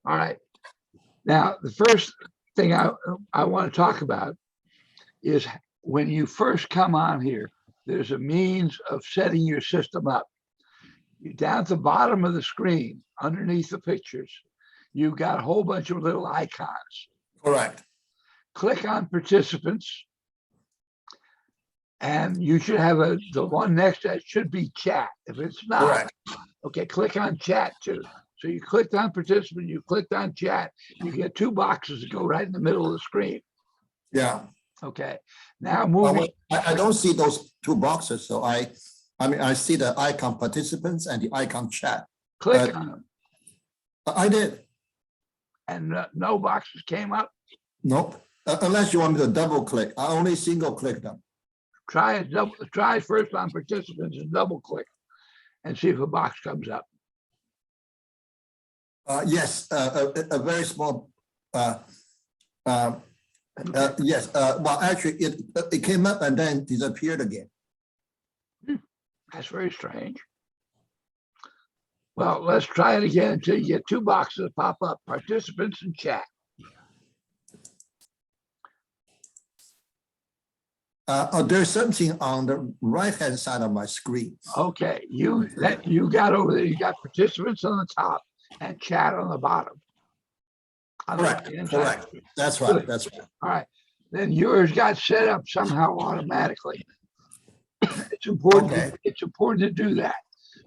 All right. Now, the first thing I want to talk about is when you first come on here, there's a means of setting your system up. Down at the bottom of the screen, underneath the pictures, you've got a whole bunch of little icons. Correct. Click on participants, and you should have the one next to it should be chat. If it's not, Correct. okay, click on chat too. So you clicked on participant, you clicked on chat, you get two boxes that go right in the middle of the screen. Yeah. Okay, now moving. I don't see those two boxes, so I mean, I see the icon participants and the icon chat. Click on them, I did. and no boxes came up. Nope. Unless you want me to double click. I only single click them. Try it. Try first on participants and double click, and see if a box comes up. Yes, a very small. Yes. Well, actually, it came up and then disappeared again. That's very strange. Well, let's try it again until you get two boxes that pop up: participants and chat. There's something on the right-hand side of my screen. Okay, you got over there. You got participants on the top and chat on the bottom. Correct. Correct. That's right. That's right. All right. Then yours got set up somehow automatically. It's important. Okay. It's important to do that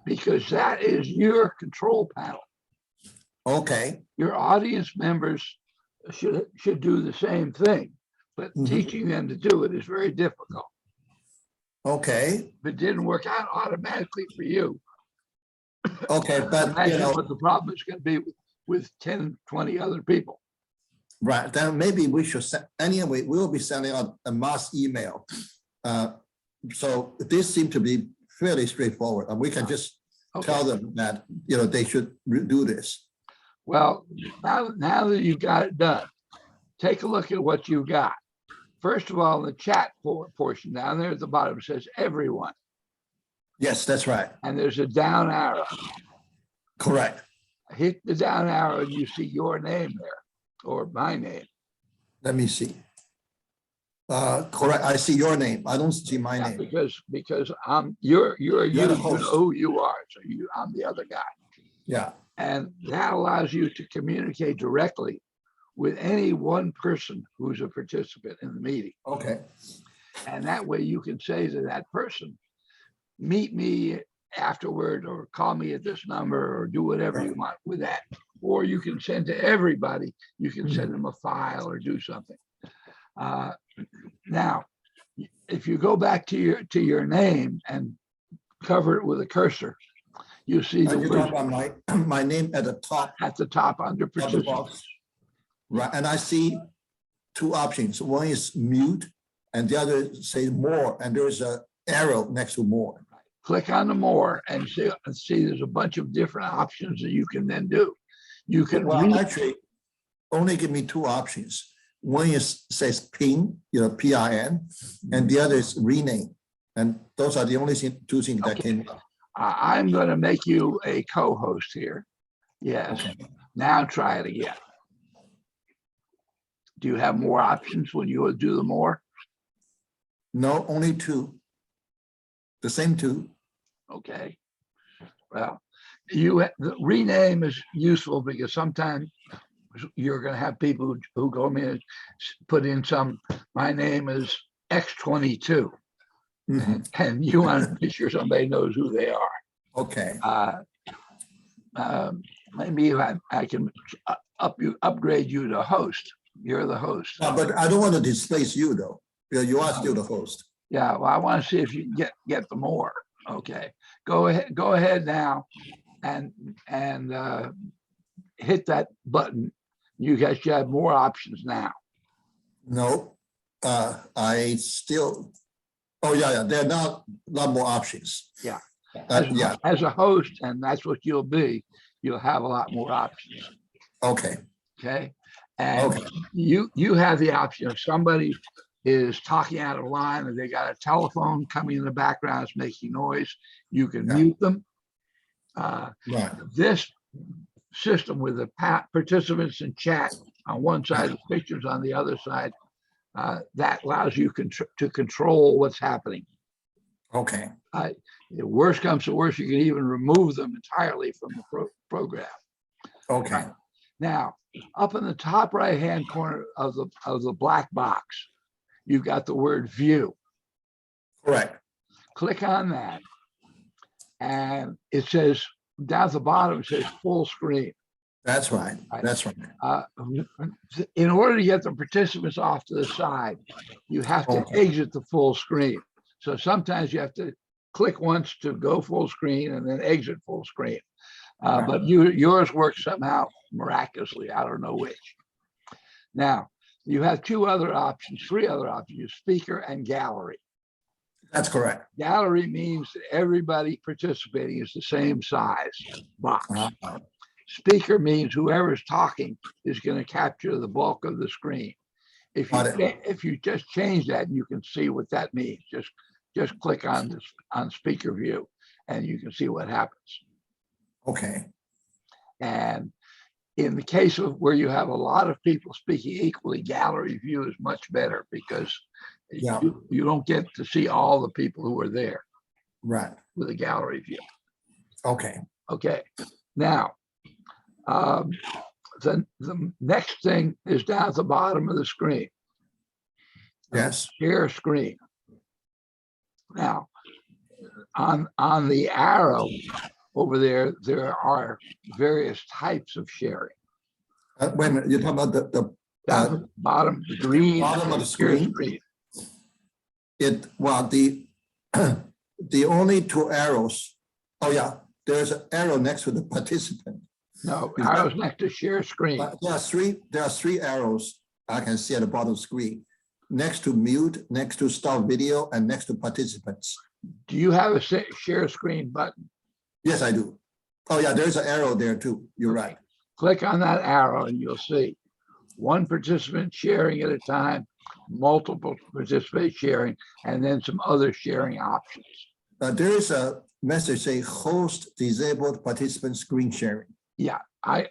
because that is your control panel. Okay. Your audience members should do the same thing, but teaching them to do it is very difficult. Okay. If it didn't work out automatically for you, okay, but imagine what the problem is going to be with 10, 20 other people. Right. Then maybe we should send, anyway, we'll be sending out a mass email. So this seems to be fairly straightforward, and we can just tell them that, they should do this. Well, now that you've got it done, take a look at what you've got. First of all, the chat portion down there at the bottom says everyone. Yes, that's right. And there's a down arrow. Correct. Hit the down arrow and you see your name there, or my name. Let me see. Correct. I see your name. I don't see my name. Because you're you know who you are. So I'm the other guy. Yeah. And that allows you to communicate directly with any one person who's a participant in the meeting. Okay. And that way you can say to that person, meet me afterward, or call me at this number, or do whatever you want with that. Or you can send to everybody. You can send them a file or do something. Now, if you go back to your name and cover it with a cursor, you see the word about my name at the top. At the top under participants. Right, and I see two options. One is mute, and the other says more, and there's an arrow next to more. Click on the more and see there's a bunch of different options that you can then do. You can actually only give me two options. One says pin, PIN, and the other is rename. And those are the only two things that came up. I'm going to make you a co-host here. Yes. Okay. Now try it again. Do you have more options when you do the more? No, only two. The same two. Okay. Well, the rename is useful because sometimes you're going to have people who go in and put in my name is X22. And you want to make sure somebody knows who they are. Okay. Maybe I can upgrade you to host. You're the host. But I don't want to displace you though. You are still the host. Yeah. Well, I want to see if you can get the more. Okay. Go ahead now, and hit that button. You guys should have more options now. No, I still. Oh yeah. There are not a lot more options. Yeah. As a host, and that's what you'll be. You'll have a lot more options. Okay. Okay. And you have the option if somebody is talking out of line and they got a telephone coming in the background, it's making noise, you can mute them. Right. This system with the participants in chat on one side, the pictures on the other side. That allows you to control what's happening. Okay, The worst comes to worst, you can even remove them entirely from the program. okay, Now, up in the top right-hand corner of the black box, you've got the word view. correct. Click on that. And it says, down at the bottom, it says full screen. That's right. That's right. In order to get the participants off to the side, you have to Okay. exit the full screen. So sometimes you have to click once to go full screen and then exit full screen. But yours works somehow miraculously. I don't know which. Now, you have three other options, speaker and gallery. That's correct. Gallery means that everybody participating is the same size box. Speaker means whoever's talking is going to capture the bulk of the screen. If you just change that, you can see what that means. Just click on speaker view, and you can see what happens. Okay. And in the case of where you have a lot of people speaking equally, gallery view is much better because you don't get to see all the people who are there. Right. With a gallery view. Okay. Okay. Now, the next thing is down at the bottom of the screen. Yes. Share screen. Now, on the arrow over there, there are various types of sharing. Wait a minute, you're talking about the bottom, the green bottom of the screen? The only two arrows. Oh yeah, there's an arrow next to the participant. No, arrows next to share screen. There are three arrows I can see at the bottom of the screen. Next to mute, next to stop video, and next to participants. Do you have a share screen button? Yes, I do. Oh yeah, there's an arrow there too. You're right. Click on that arrow and you'll see one participant sharing at a time, multiple participants sharing, and then some other sharing options. There is a message saying host disabled participant screen sharing. Yeah, I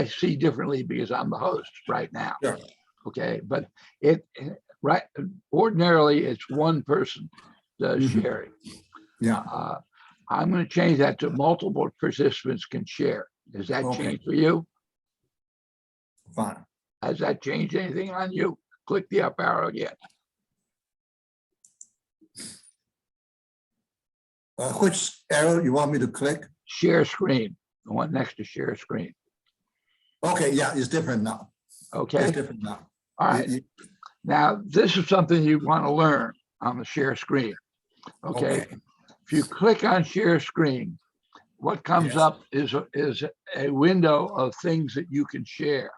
see differently because I'm the host right now. Sure. Okay, but ordinarily it's one person does sharing. Yeah. I'm going to change that to multiple participants can share. Does that change for you? Fine. Has that changed anything on you? Click the up arrow again. Which arrow you want me to click? Share screen, the one next to share screen. Okay, yeah, it's different now. Okay. It's different now. All right. Now, this is something you want to learn on the share screen. Okay. If you click on share screen, what comes up is a window of things that you can share.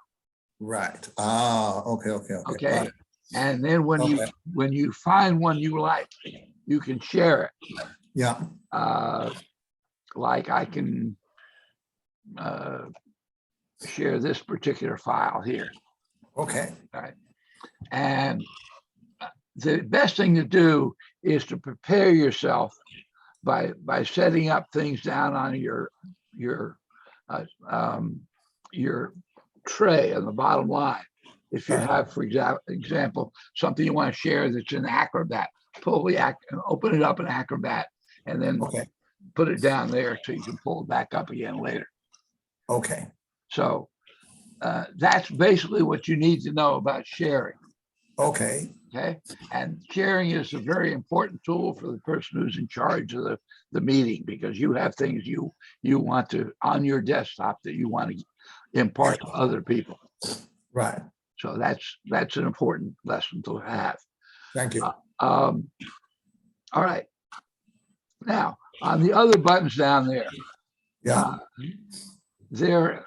Right. Okay. Okay. And then when you find one you like, you can share it. Yeah. Like I can share this particular file here. Okay. All right. And the best thing to do is to prepare yourself by setting up things down on your tray on the bottom line. If you have, for example, something you want to share that's in Acrobat, open it up in Acrobat and then put it down there so you can pull it back up again later. Okay. So that's basically what you need to know about sharing. Okay. Okay. And sharing is a very important tool for the person who's in charge of the meeting, because you have things you want to on your desktop that you want to impart to other people. Right. So that's an important lesson to have. Thank you. All right. Now, on the other buttons down there, there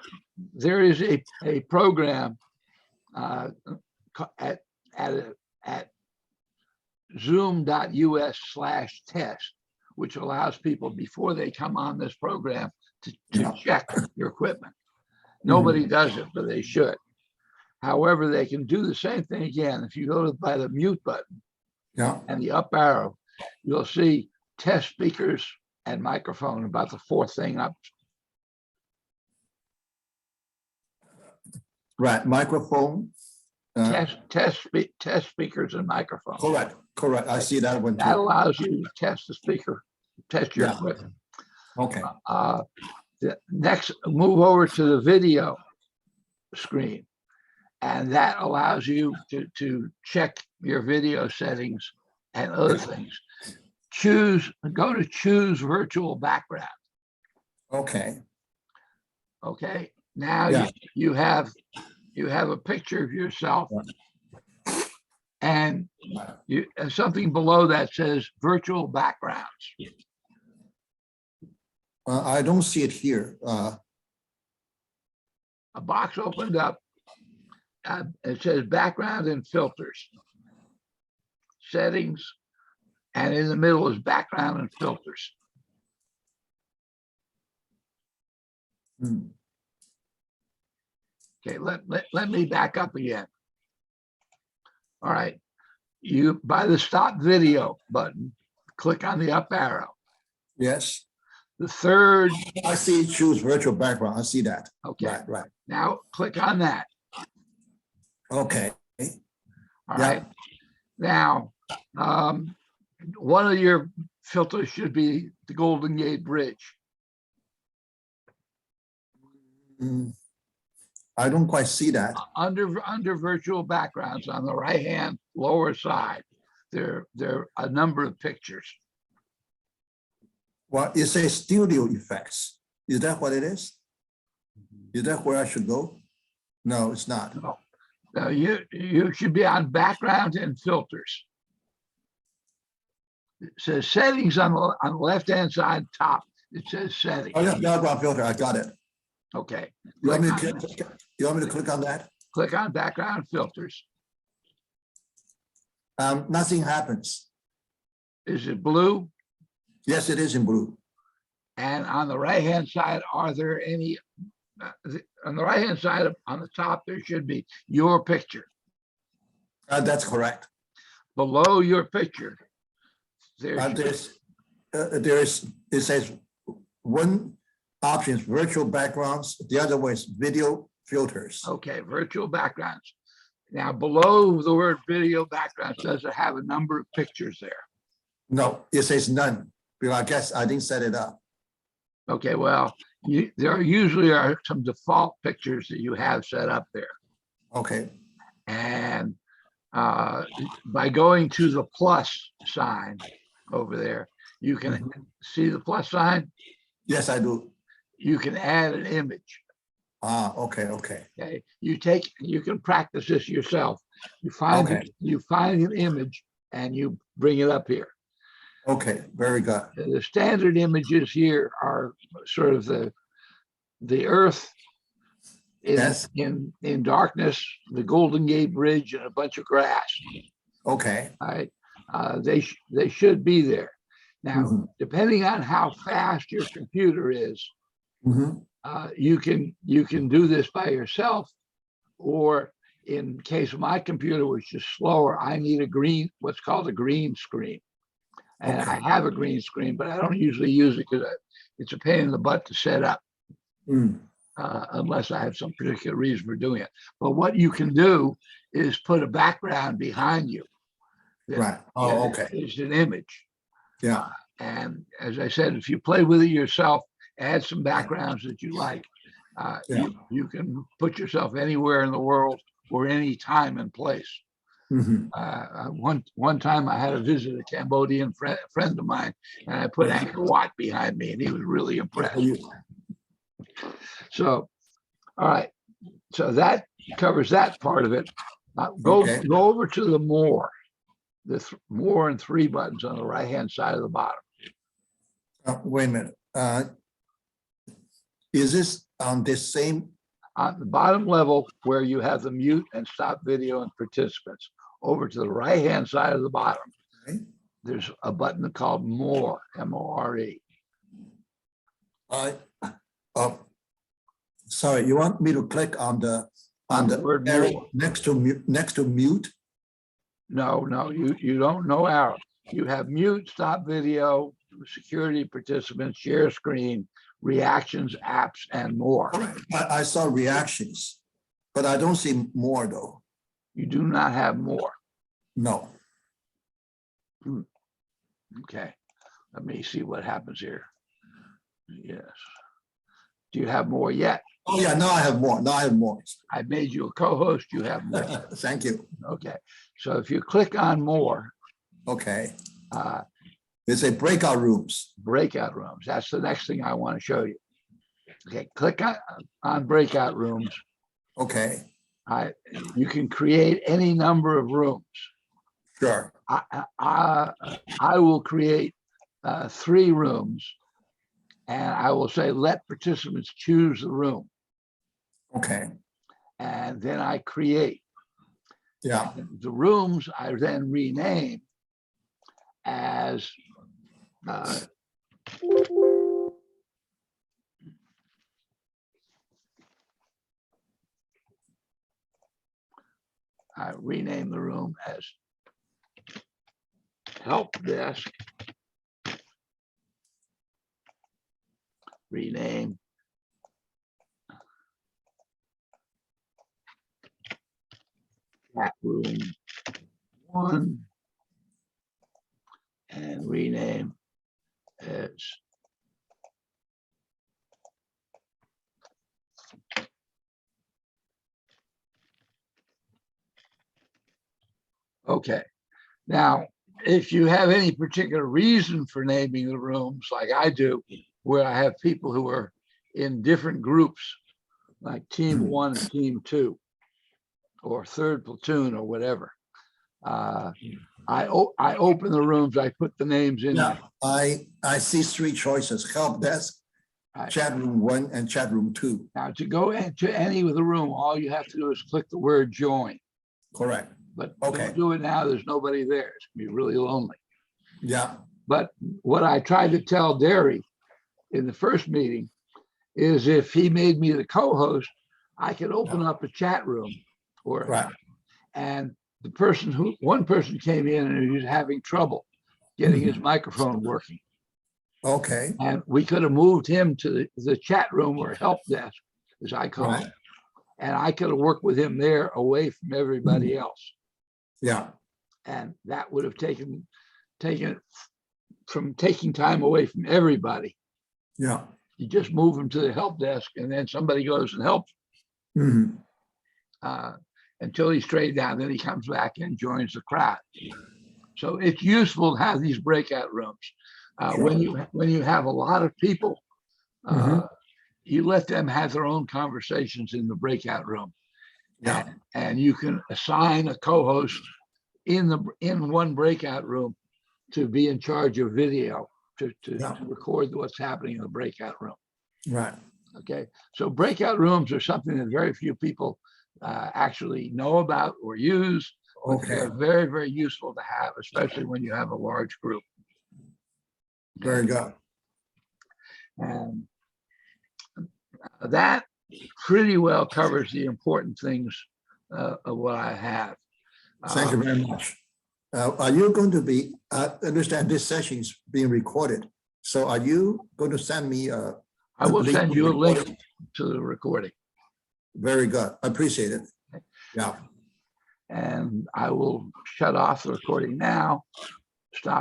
is a program at zoom.us/test, which allows people before they come on this program to check your equipment. Nobody does it, but they should. However, they can do the same thing again. If you go by the mute button and the up arrow, you'll see test speakers and microphone about the fourth thing up. Right, microphone. Test speakers and microphones. Correct. I see that one That too. allows you to test the speaker, test your Yeah. equipment. Okay, Next, move over to the video screen. And that allows you to check your video settings and other things. Go to choose virtual background. okay. Okay. Now Yeah. you have a picture of yourself, and something below that says virtual backgrounds. I don't see it here. A box opened up. It says background and filters, settings, and in the middle is background and filters. Hmm. Okay, let me back up again. All right, by the stop video button, click on the up arrow. Yes, The third, I see choose virtual background. I see that. okay, Right. now click on that. Okay, All Yeah. right. Now, one of your filters should be the Golden Gate Bridge. Hmm. I don't quite see that. Under virtual backgrounds on the right-hand lower side, there are a number of pictures. Well, it says studio effects. Is that what it is? Is that where I should go? No, it's not. No. Now you should be on background and filters. It says settings on the left-hand side top. It says settings. Oh, yeah, background filter. I got it. Okay. You want me Click to click on that? Click on background filters. Nothing happens. Is it blue? Yes, it is in blue. And on the right-hand side, are there any, on the right-hand side, on the top, there should be your picture. That's correct. Below your picture, there It says one option is virtual backgrounds. The other one is video filters. okay, virtual backgrounds. Now, below the word video backgrounds, does it have a number of pictures there? No, it says none. Because I guess I didn't set it up. Okay, well, there usually are some default pictures that you have set up there. Okay. And by going to the plus sign over there, you can see the plus sign. Yes, I do. You can add an image. Okay. Okay, you can practice this yourself. You find an image and you bring it up here. Okay, very good. The standard images here are sort of the Earth in darkness, the Golden Gate Bridge, and a bunch of grass. Okay. All right, they should be there. Now, depending on how fast your computer is, you can do this by yourself, or in case of my computer, which is slower, I need what's called a green screen. And I have a green screen, but I don't usually use it because it's a pain in the butt to set up, unless I have some particular reason for doing it. But what you can do is put a background behind you. Right. Oh, okay. It's an image. Yeah. And as I said, if you play with it yourself, add some backgrounds that you like. You can put yourself anywhere in the world or any time and place. One time I had a visit a Cambodian friend of mine, and I put Angkor Wat behind me, and he was really impressed. So, all right. So that covers that part of it. Go over to the more, more and 3 buttons on the right-hand side of the bottom. Wait a minute. Is this on this same? On the bottom level where you have the mute and stop video and participants, over to the right-hand side of the bottom, there's a button called More, M-O-R-E. Sorry, you want me to click on the word arrow more. next to mute? No, you don't know arrow. You have mute, stop video, security participants, share screen, reactions, apps, and more. I saw reactions. but I don't see more though. You do not have more. No. Okay, let me see what happens here. Yes. Do you have more yet? Oh, yeah, now I have more. Now I have more. I made you a co-host, you have more. Thank you. Okay, so if you click on more, Okay. uh, It's a breakout rooms. breakout rooms, that's the next thing I want to show you. Okay, click on breakout rooms. Okay, You can create any number of rooms. sure. I will create 3 rooms, and I will say, let participants choose the room. Okay, And then I create. yeah, The rooms I then rename as I rename the room as help desk. Rename chat room 1 and rename as okay. Now, if you have any particular reason for naming the rooms, like I do, where I have people who are in different groups, like team 1 and team 2, or 3rd platoon or whatever, I open the rooms, I put the names in yeah. there. I see 3 choices: help desk, Right. chat room 1, and chat room 2. Now, to go into any of the room, all you have to do is click the word join. Correct. But Okay. don't do it now. There's nobody there. It's gonna be really lonely. Yeah, But what I tried to tell Derry in the first meeting is if he made me the co-host, I could open up a chat room right. and one person came in and he was having trouble getting his microphone working. Okay, And we could have moved him to the chat room or help desk, as I call it. And I could have worked with him there away from everybody else. yeah, And that would have taken time away from everybody. yeah. You just move him to the help desk and then somebody goes and helps Mhm. until he's straightened out. Then he comes back and joins the crowd. So it's useful to have these breakout rooms. When you have a lot of people, you let them have their own conversations in the breakout room. Yeah, And you can assign a co-host in one breakout room to be in charge of video to record what's happening in the breakout room. right. Okay, so breakout rooms are something that very few people actually know about or use. But they're very, very useful to have, especially when you have a large group. Very good. And that pretty well covers the important things of what I have. Thank you very much. Are you going to be, I understand this session is being recorded. So are you going to send me I will link send to you a the link recording? to the recording. Very good. I appreciate it. Yeah. And I will shut off the recording now, stop